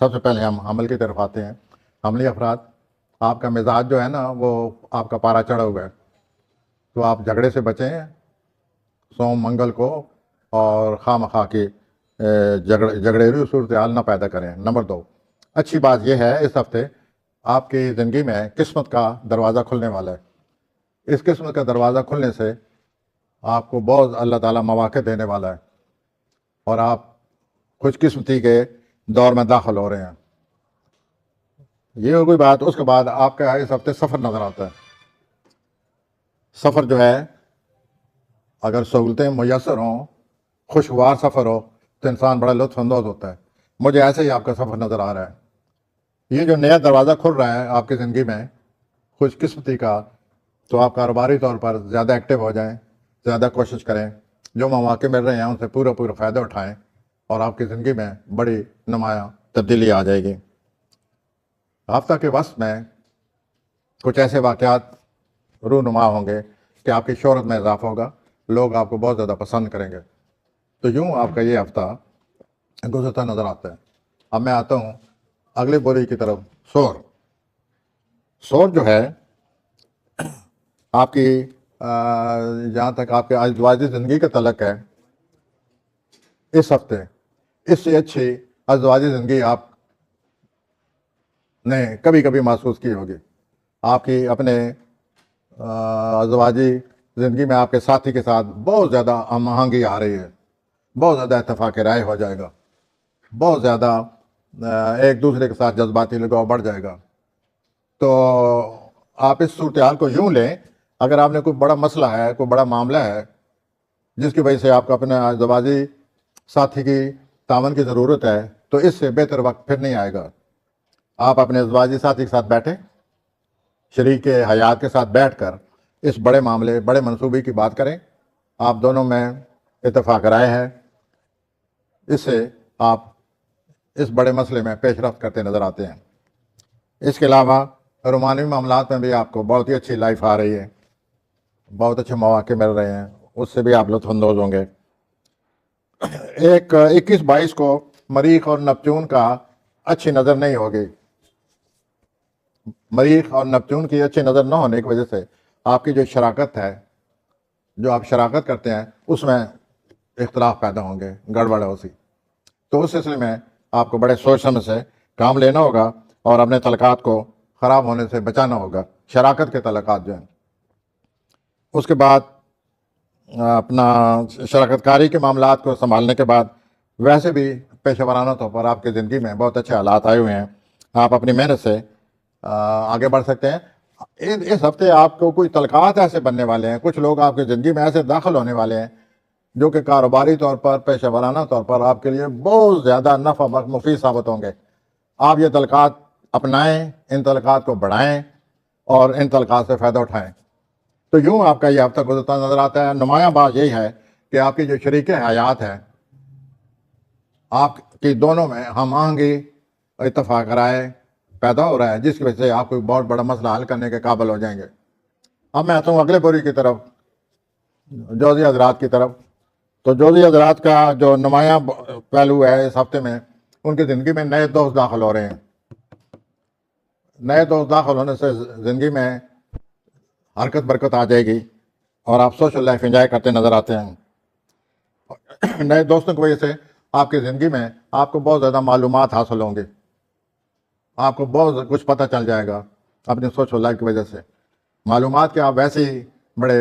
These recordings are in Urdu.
سب سے پہلے ہم عمل کی طرف آتے ہیں۔ عملی افراد، آپ کا مزاج جو ہے نا وہ آپ کا پارا چڑھا ہوا ہے، تو آپ جھگڑے سے بچیں سوم منگل کو، اور خواہ مخواہ کی جھگڑیلو صورتحال نہ پیدا کریں۔ نمبر 2، اچھی بات یہ ہے اس ہفتے آپ کی زندگی میں قسمت کا دروازہ کھلنے والا ہے۔ اس قسمت کا دروازہ کھلنے سے آپ کو بہت اللہ تعالیٰ مواقع دینے والا ہے، اور آپ خوش قسمتی کے دور میں داخل ہو رہے ہیں۔ یہ ہو کوئی بات۔ اس کے بعد آپ کا اس ہفتے سفر نظر آتا ہے۔ سفر جو ہے، اگر سہولتیں میسر ہوں، خوشگوار سفر ہو، تو انسان بڑا لطف اندوز ہوتا ہے۔ مجھے ایسے ہی آپ کا سفر نظر آ رہا ہے۔ یہ جو نیا دروازہ کھل رہا ہے آپ کی زندگی میں خوش قسمتی کا، تو آپ کاروباری طور پر زیادہ ایکٹیو ہو جائیں، زیادہ کوشش کریں، جو مواقع مل رہے ہیں ان سے پورا فائدہ اٹھائیں، اور آپ کی زندگی میں بڑی نمایاں تبدیلی آ جائے گی۔ ہفتہ کے وسط میں کچھ ایسے واقعات رونما ہوں گے کہ آپ کی شہرت میں اضافہ ہوگا، لوگ آپ کو بہت زیادہ پسند کریں گے۔ تو یوں آپ کا یہ ہفتہ گزرتا نظر آتا ہے۔ اب میں آتا ہوں اگلے بوری کی طرف۔ سور جو ہے آپ کی جہاں تک آپ کے ازدواجی زندگی کا تعلق ہے، اس ہفتے اس سے اچھی ازدواجی زندگی آپ نے کبھی محسوس کی ہوگی۔ آپ کی اپنے ازدواجی زندگی میں آپ کے ساتھی کے ساتھ بہت زیادہ ہم آہنگی آ رہی ہے، بہت زیادہ اتفاق رائے ہو جائے گا، بہت زیادہ ایک دوسرے کے ساتھ جذباتی لگاؤ بڑھ جائے گا۔ تو آپ اس صورتحال کو یوں لیں، اگر آپ نے کوئی بڑا مسئلہ ہے، کوئی بڑا معاملہ ہے جس کی وجہ سے آپ کو اپنے ازدواجی ساتھی کی تعاون کی ضرورت ہے، تو اس سے بہتر وقت پھر نہیں آئے گا۔ آپ اپنے ازدواجی ساتھی کے ساتھ بیٹھیں، شریک حیات کے ساتھ بیٹھ کر اس بڑے معاملے، بڑے منصوبے کی بات کریں۔ آپ دونوں میں اتفاق رائے ہے، اس سے آپ اس بڑے مسئلے میں پیش رفت کرتے نظر آتے ہیں۔ اس کے علاوہ رومانوی معاملات میں بھی آپ کو بہت ہی اچھی لائف آ رہی ہے، بہت اچھے مواقع مل رہے ہیں، اس سے بھی آپ لطف اندوز ہوں گے۔ 21-22 کو مریخ اور نپتون کا اچھی نظر نہیں ہوگی۔ مریخ اور نپتون کی اچھی نظر نہ ہونے کی وجہ سے آپ کی جو شراکت ہے، جو آپ شراکت کرتے ہیں، اس میں اختلاف پیدا ہوں گے، گڑبڑ ہو سی۔ تو اس سلسلے میں آپ کو بڑے سوچ سمجھ سے کام لینا ہوگا، اور اپنے تعلقات کو خراب ہونے سے بچانا ہوگا، شراکت کے تعلقات جو ہیں۔ اس کے بعد اپنا شراکت کاری کے معاملات کو سنبھالنے کے بعد ویسے بھی پیشہ ورانہ طور پر آپ کی زندگی میں بہت اچھے حالات آئے ہوئے ہیں، آپ اپنی محنت سے آگے بڑھ سکتے ہیں۔ اس ہفتے آپ کو کوئی تعلقات ایسے بننے والے ہیں، کچھ لوگ آپ کی زندگی میں ایسے داخل ہونے والے ہیں جو کہ کاروباری طور پر، پیشہ ورانہ طور پر آپ کے لیے بہت زیادہ نفع بخش مفید ثابت ہوں گے۔ آپ یہ تعلقات اپنائیں، ان تعلقات کو بڑھائیں، اور ان تعلقات سے فائدہ اٹھائیں۔ تو یوں آپ کا یہ ہفتہ گزرتا نظر آتا ہے۔ نمایاں بات یہی ہے کہ آپ کی جو شریک حیات ہے، آپ کی دونوں میں ہم آہنگی، اتفاق رائے پیدا ہو رہا ہے، جس کی وجہ سے آپ کوئی بہت بڑا مسئلہ حل کرنے کے قابل ہو جائیں گے۔ اب میں آتا ہوں اگلے بوری کی طرف، جوزی حضرات کی طرف۔ تو جوزی حضرات کا جو نمایاں پہلو ہے اس ہفتے میں، ان کی زندگی میں نئے دوست داخل ہو رہے ہیں۔ نئے دوست داخل ہونے سے زندگی میں حرکت برکت آ جائے گی، اور آپ سوشل لائف انجوائے کرتے نظر آتے ہیں۔ نئے دوستوں کی وجہ سے آپ کی زندگی میں آپ کو بہت زیادہ معلومات حاصل ہوں گی، آپ کو بہت کچھ پتہ چل جائے گا اپنی سوشل لائف کی وجہ سے۔ معلومات کے آپ ویسے ہی بڑے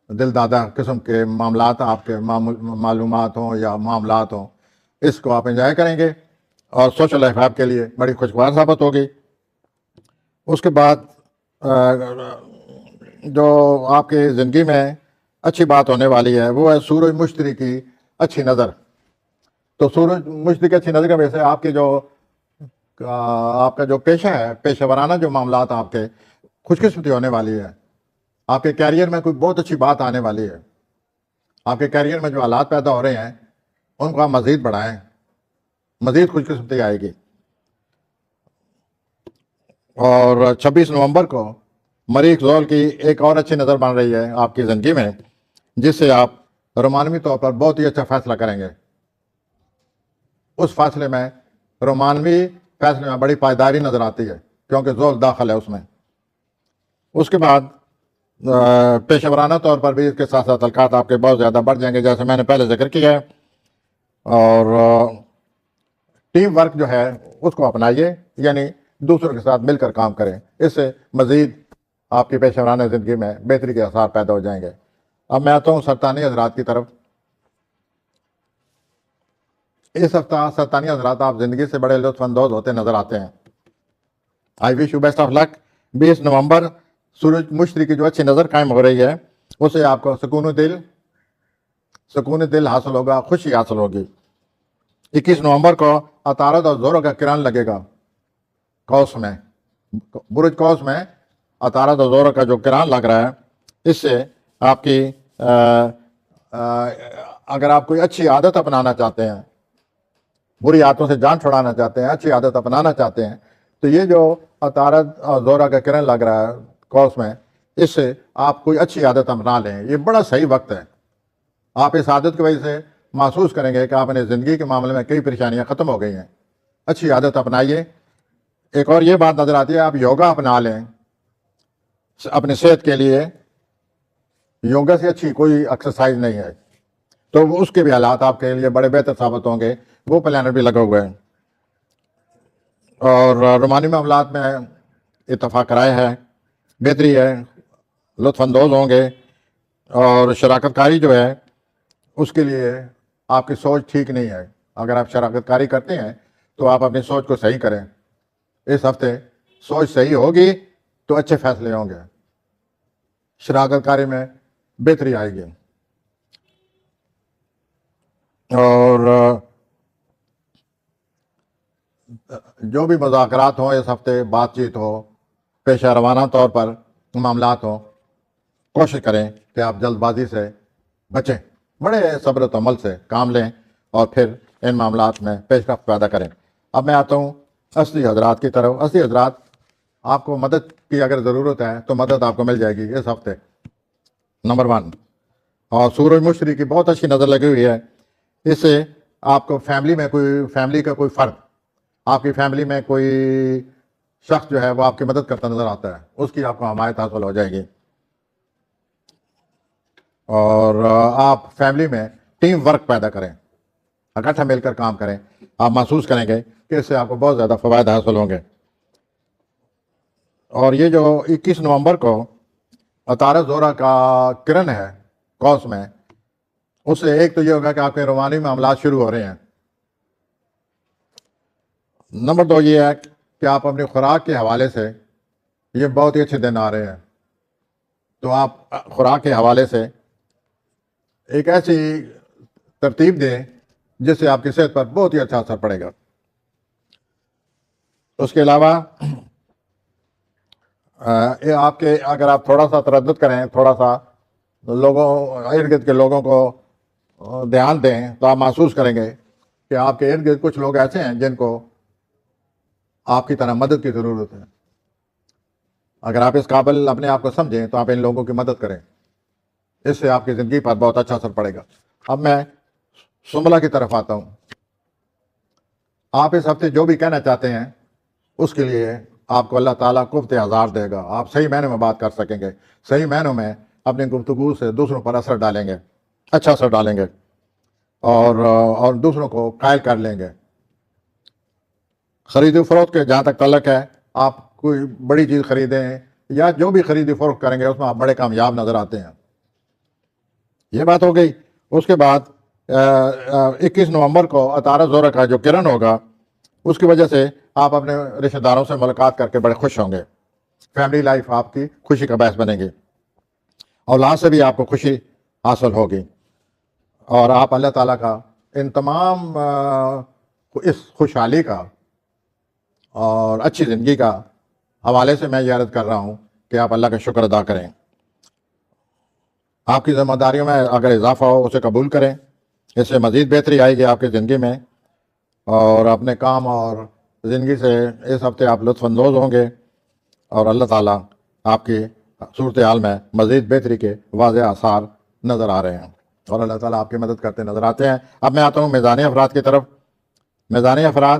دل دادا قسم کے معاملات، آپ کے معلومات ہوں یا معاملات ہوں، اس کو آپ انجوائے کریں گے، اور سوشل لائف آپ کے لیے بڑی خوشگوار ثابت ہوگی۔ اس کے بعد جو آپ کی زندگی میں اچھی بات ہونے والی ہے وہ ہے سورج مشتری کی اچھی نظر۔ تو سورج مشتری کی اچھی نظر کی وجہ سے آپ کا جو پیشہ ہے، پیشہ ورانہ جو معاملات آپ کے، خوش قسمتی ہونے والی ہے۔ آپ کے کیریئر میں کوئی بہت اچھی بات آنے والی ہے۔ آپ کے کیریئر میں جو حالات پیدا ہو رہے ہیں ان کو آپ مزید بڑھائیں، مزید خوش قسمتی آئے گی۔ اور 26 نومبر کو مریخ زول کی ایک اور اچھی نظر بن رہی ہے آپ کی زندگی میں، جس سے آپ رومانوی طور پر بہت ہی اچھا فیصلہ کریں گے۔ اس فیصلے میں رومانوی فیصلے میں بڑی پائیداری نظر آتی ہے کیونکہ ذوق داخل ہے اس میں۔ اس کے بعد پیشہ ورانہ طور پر بھی اس کے ساتھ ساتھ تعلقات آپ کے بہت زیادہ بڑھ جائیں گے، جیسے میں نے پہلے ذکر کیا ہے۔ اور ٹیم ورک جو ہے اس کو اپنائیے، یعنی دوسروں کے ساتھ مل کر کام کریں، اس سے مزید آپ کی پیشہ ورانہ زندگی میں بہتری کے آثار پیدا ہو جائیں گے۔ اب میں آتا ہوں سرطانی حضرات کی طرف۔ اس ہفتہ سرطانی حضرات آپ زندگی سے بڑے لطف اندوز ہوتے نظر آتے ہیں۔ آئی وش یو بیسٹ آف لک۔ 20 نومبر سورج مشرق کی جو اچھی نظر قائم ہو رہی ہے، اسے آپ کو سکون دل حاصل ہوگا، خوشی حاصل ہوگی۔ 21 نومبر کو عطارد اور زوروں کا کران لگے گا قوس میں، برج قوس میں عطارد اور زوروں کا جو کران لگ رہا ہے، اس سے آپ کی اگر آپ کوئی اچھی عادت اپنانا چاہتے ہیں، بری عادتوں سے جان چھڑانا چاہتے ہیں، اچھی عادت اپنانا چاہتے ہیں، تو یہ جو عطارد اور زورہ کا کرن لگ رہا ہے قوس میں، اس سے آپ کوئی اچھی عادت اپنا لیں۔ یہ بڑا صحیح وقت ہے۔ آپ اس عادت کی وجہ سے محسوس کریں گے کہ آپ نے زندگی کے معاملے میں کئی پریشانیاں ختم ہو گئی ہیں۔ اچھی عادت اپنائیے۔ ایک اور یہ بات نظر آتی ہے، آپ یوگا اپنا لیں اپنی صحت کے لیے۔ یوگا سے اچھی کوئی ایکسرسائز نہیں ہے، تو اس کے بھی حالات آپ کے لیے بڑے بہتر ثابت ہوں گے۔ وہ پلانر بھی لگا ہوا ہے۔ اور رومانی معاملات میں اتفاق رائے ہے، بہتری ہے، لطف اندوز ہوں گے۔ اور شراکت کاری جو ہے اس کے لیے آپ کی سوچ ٹھیک نہیں ہے۔ اگر آپ شراکت کاری کرتے ہیں تو آپ اپنی سوچ کو صحیح کریں۔ اس ہفتے سوچ صحیح ہوگی تو اچھے فیصلے ہوں گے، شراکت کاری میں بہتری آئے گی۔ اور جو بھی مذاکرات ہوں اس ہفتے، بات چیت ہو، پیشہ روانہ طور پر معاملات ہوں، کوشش کریں کہ آپ جلد بازی سے بچیں، بڑے صبر و تحمل سے کام لیں اور پھر ان معاملات میں پیش رفت پیدا کریں۔ اب میں آتا ہوں اصلی حضرات کی طرف۔ اصلی حضرات، آپ کو مدد کی اگر ضرورت ہے تو مدد آپ کو مل جائے گی اس ہفتے، نمبر 1۔ اور سورج مشرق کی بہت اچھی نظر لگی ہوئی ہے، اس سے آپ کو فیملی کا کوئی فرد، آپ کی فیملی میں کوئی شخص جو ہے وہ آپ کی مدد کرتا نظر آتا ہے، اس کی آپ کو حمایت حاصل ہو جائے گی۔ اور آپ فیملی میں ٹیم ورک پیدا کریں، اکٹھا مل کر کام کریں، آپ محسوس کریں گے کہ اس سے آپ کو بہت زیادہ فوائد حاصل ہوں گے۔ اور یہ جو 21 نومبر کو عطارد زورہ کا کرن ہے قوس میں، اس سے ایک تو یہ ہوگا کہ آپ کے روحانی معاملات شروع ہو رہے ہیں۔ نمبر 2 یہ ہے کہ آپ اپنی خوراک کے حوالے سے، یہ بہت ہی اچھے دن آ رہے ہیں، تو آپ خوراک کے حوالے سے ایک ایسی ترتیب دیں جس سے آپ کی صحت پر بہت ہی اچھا اثر پڑے گا۔ اس کے علاوہ آپ کے اگر آپ تھوڑا سا تردد کریں، تھوڑا سا ارد گرد کے لوگوں کو دھیان دیں، تو آپ محسوس کریں گے کہ آپ کے ارد گرد کچھ لوگ ایسے ہیں جن کو آپ کی طرح مدد کی ضرورت ہے۔ اگر آپ اس قابل اپنے آپ کو سمجھیں تو آپ ان لوگوں کی مدد کریں، اس سے آپ کی زندگی پر بہت اچھا اثر پڑے گا۔ اب میں سنبلہ کی طرف آتا ہوں۔ آپ اس ہفتے جو بھی کہنا چاہتے ہیں اس کے لیے آپ کو اللہ تعالیٰ قوت ہزار دے گا۔ آپ صحیح معنوں میں بات کر سکیں گے، صحیح معنوں میں اپنی گفتگو سے دوسروں پر اثر ڈالیں گے، اچھا اثر ڈالیں گے، اور دوسروں کو قائل کر لیں گے۔ خرید و فروخت کے جہاں تک تعلق ہے، آپ کوئی بڑی چیز خریدیں یا جو بھی خرید و فروخت کریں گے اس میں آپ بڑے کامیاب نظر آتے ہیں۔ یہ بات ہو گئی۔ اس کے بعد 21 نومبر کو عطارد زورہ کا جو کرن ہوگا، اس کی وجہ سے آپ اپنے رشتہ داروں سے ملاقات کر کے بڑے خوش ہوں گے۔ فیملی لائف آپ کی خوشی کا باعث بنے گی، اولاد سے بھی آپ کو خوشی حاصل ہوگی۔ اور آپ اللہ تعالیٰ کا ان تمام اس خوشحالی کا اور اچھی زندگی کا حوالے سے میں یہ عرض کر رہا ہوں کہ آپ اللہ کا شکر ادا کریں۔ آپ کی ذمہ داریوں میں اگر اضافہ ہو اسے قبول کریں، اس سے مزید بہتری آئے گی آپ کی زندگی میں، اور اپنے کام اور زندگی سے اس ہفتے آپ لطف اندوز ہوں گے، اور اللہ تعالیٰ آپ کی صورتحال میں مزید بہتری کے واضح آثار نظر آ رہے ہیں، اور اللہ تعالیٰ آپ کی مدد کرتے نظر آتے ہیں۔ اب میں آتا ہوں میزانی افراد کی طرف۔ میزانی افراد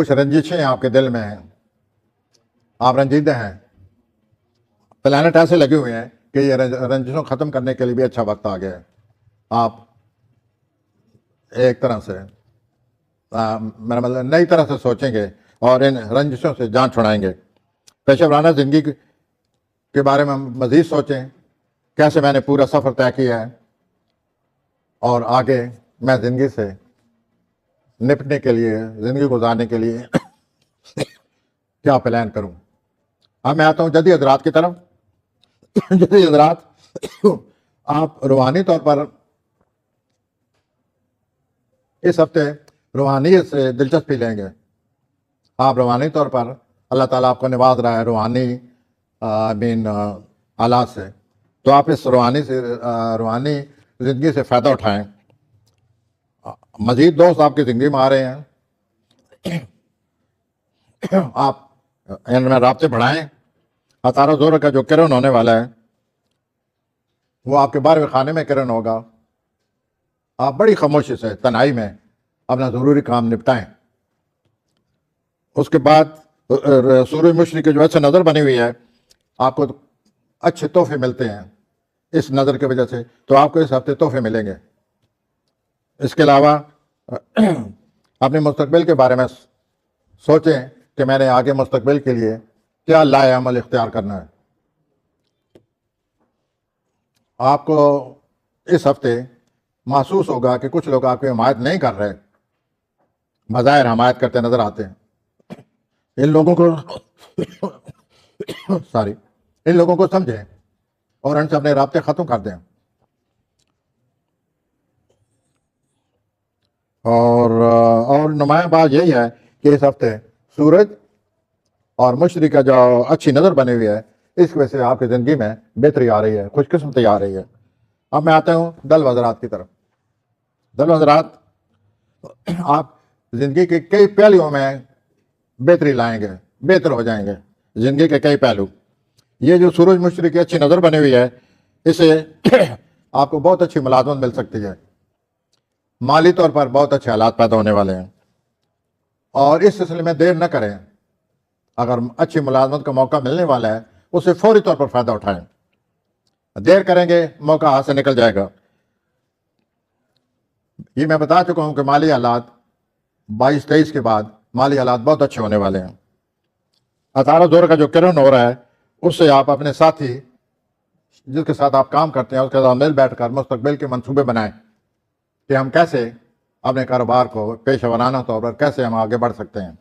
کچھ رنجشیں آپ کے دل میں ہیں، آپ رنجیدہ ہیں، پلانٹ ایسے لگے ہوئے ہیں کہ یہ رنجشوں ختم کرنے کے لیے بھی اچھا وقت آ گیا ہے. آپ ایک طرح سے میرا مطلب نئی طرح سے سوچیں گے اور ان رنجشوں سے جان چھڑائیں گے. پیشہ ورانہ زندگی کے بارے میں مزید سوچیں، کیسے میں نے پورا سفر طے کیا ہے اور آگے میں زندگی سے نپٹنے کے لیے، زندگی گزارنے کے لیے کیا پلان کروں. اب میں آتا ہوں جدید حضرات کی طرف. جدید حضرات، آپ روحانی طور پر اس ہفتے روحانیت سے دلچسپی لیں گے. آپ روحانی طور پر اللہ تعالیٰ آپ کو نواز رہا ہے روحانی آلات سے، تو آپ اس روحانی زندگی سے فائدہ اٹھائیں. مزید دوست آپ کی زندگی میں آ رہے ہیں، آپ ان میں رابطے بڑھائیں. اتارہ زور کا جو کرن ہونے والا ہے وہ آپ کے 12ویں خانے میں کرن ہوگا. آپ بڑی خاموشی سے تنہائی میں اپنا ضروری کام نپٹائیں. اس کے بعد سورج مشرق کی جو اچھا نظر بنی ہوئی ہے، آپ کو اچھے تحفے ملتے ہیں اس نظر کی وجہ سے، تو آپ کو اس ہفتے تحفے ملیں گے. اس کے علاوہ اپنے مستقبل کے بارے میں سوچیں کہ میں نے آگے مستقبل کے لیے کیا لائے عمل اختیار کرنا ہے. آپ کو اس ہفتے محسوس ہوگا کہ کچھ لوگ آپ کی حمایت نہیں کر رہے، بظاہر حمایت کرتے نظر آتے ہیں. ان لوگوں کو ان لوگوں کو سمجھیں اور ان سے اپنے رابطے ختم کر دیں. اور نمایاں بات یہی ہے کہ اس ہفتے سورج اور مشرق کا جو اچھی نظر بنی ہوئی ہے، اس وجہ سے آپ کی زندگی میں بہتری آ رہی ہے، خوش قسمتی آ رہی ہے. اب میں آتا ہوں دل حضرات کی طرف. دل حضرات، آپ زندگی کے کئی پہلوؤں میں بہتری لائیں گے، بہتر ہو جائیں گے. زندگی کے کئی پہلو، یہ جو سورج مشرق کی اچھی نظر بنی ہوئی ہے، اسے آپ کو بہت اچھی ملازمت مل سکتی ہے. مالی طور پر بہت اچھے حالات پیدا ہونے والے ہیں، اور اس سلسلے میں دیر نہ کریں. اگر اچھی ملازمت کا موقع ملنے والا ہے، اسے فوری طور پر فائدہ اٹھائیں. دیر کریں گے موقع ہاتھ سے نکل جائے گا. یہ میں بتا چکا ہوں کہ مالی حالات 22-23 کے بعد مالی حالات بہت اچھے ہونے والے ہیں. اتارہ دور کا جو کرن ہو رہا ہے، اس سے آپ اپنے ساتھی جس کے ساتھ آپ کام کرتے ہیں اس کے ساتھ مل بیٹھ کر مستقبل کے منصوبے بنائیں کہ ہم کیسے اپنے کاروبار کو پیشہ ورانہ طور پر کیسے ہم آگے بڑھ سکتے ہیں.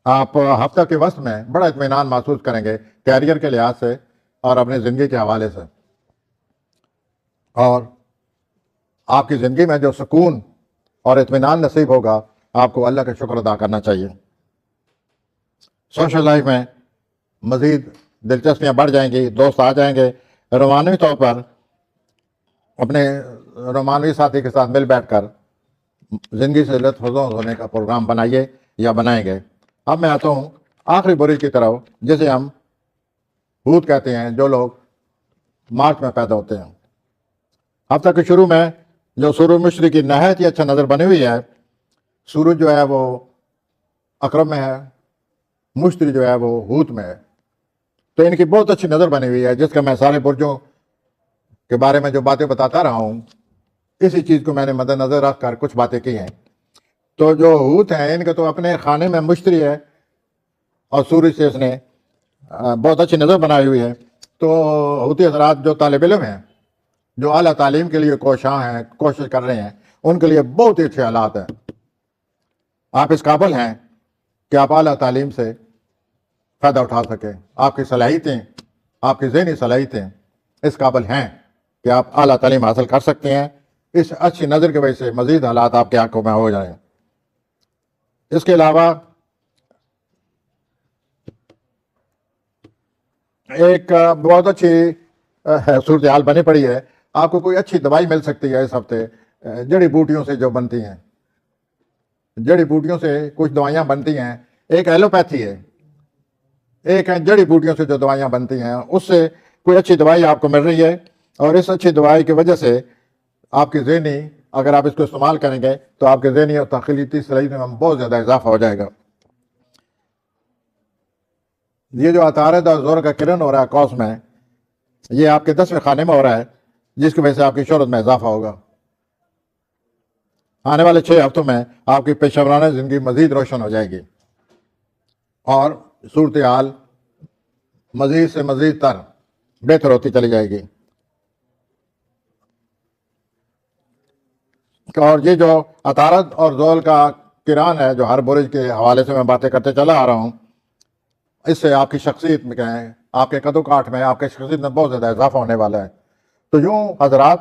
آپ ہفتہ کے وسط میں بڑا اطمینان محسوس کریں گے کیریئر کے لحاظ سے اور اپنی زندگی کے حوالے سے. اور آپ کی زندگی میں جو سکون اور اطمینان نصیب ہوگا، آپ کو اللہ کا شکر ادا کرنا چاہیے. سوشل لائف میں مزید دلچسپیاں بڑھ جائیں گی، دوست آ جائیں گے. روحانی طور پر اپنے رومانوی ساتھی کے ساتھ مل بیٹھ کر زندگی سے لطف اندوز ہونے کا پروگرام بنائیے یا بنائیں گے. اب میں آتا ہوں آخری برج کی طرف، جسے ہم بھوت کہتے ہیں، جو لوگ مارچ میں پیدا ہوتے ہیں. ہفتہ کے شروع میں جو سورج مشرق کی نہایت ہی اچھا نظر بنی ہوئی ہے، سورج جو ہے وہ عقرب میں ہے، مشتری جو ہے وہ ہوت میں ہے. تو ان کی بہت اچھی نظر بنی ہوئی ہے، جس کا میں سارے برجوں کے بارے میں جو باتیں بتاتا رہا ہوں، اسی چیز کو میں نے مد نظر رکھ کر کچھ باتیں کی ہیں. تو جو ہوت ہیں، ان کے تو اپنے خانے میں مشتری ہے اور سورج سے اس نے بہت اچھی نظر بنائی ہوئی ہے. تو ہوتی حضرات جو طالب علم ہیں، جو اعلیٰ تعلیم کے لیے کوشاں ہیں، کوشش کر رہے ہیں، ان کے لیے بہت ہی اچھے حالات ہیں. آپ اس قابل ہیں کہ آپ اعلیٰ تعلیم سے فائدہ اٹھا سکیں. آپ کی صلاحیتیں، آپ کی ذہنی صلاحیتیں اس قابل ہیں کہ آپ اعلیٰ تعلیم حاصل کر سکتے ہیں. اس اچھی نظر کی وجہ سے مزید حالات آپ کے آنکھوں میں ہو جائیں. اس کے علاوہ ایک بہت اچھی صورتحال بنی پڑی ہے. آپ کو کوئی اچھی دوائی مل سکتی ہے اس ہفتے، جڑی بوٹیوں سے جو بنتی ہیں. جڑی بوٹیوں سے کچھ دوائیاں بنتی ہیں. ایک ایلوپیتھی ہے، ایک ہے جڑی بوٹیوں سے جو دوائیاں بنتی ہیں. اس سے کوئی اچھی دوائی آپ کو مل رہی ہے، اور اس اچھی دوائی کی وجہ سے آپ کی ذہنی اگر آپ اس کو استعمال کریں گے تو آپ کے ذہنی اور تخلیقی صلاحیت میں بہت زیادہ اضافہ ہو جائے گا۔ یہ جو عطارد اور زور کا کرن ہو رہا ہے قوس میں، یہ آپ کے 10ویں خانے میں ہو رہا ہے، جس کی وجہ سے آپ کی شہرت میں اضافہ ہوگا۔ آنے والے 6 ہفتوں میں آپ کی پیشہ ورانہ زندگی مزید روشن ہو جائے گی اور صورتحال مزید سے مزید تر بہتر ہوتی چلی جائے گی۔ اور یہ جو عطارد اور زول کا کران ہے، جو ہر برج کے حوالے سے میں باتیں کرتے چلا آ رہا ہوں، اس سے آپ کی شخصیت میں کیا ہے، آپ کے قد و کاٹ میں، آپ کے شخصیت میں بہت زیادہ اضافہ ہونے والا ہے۔ تو یوں حضرات،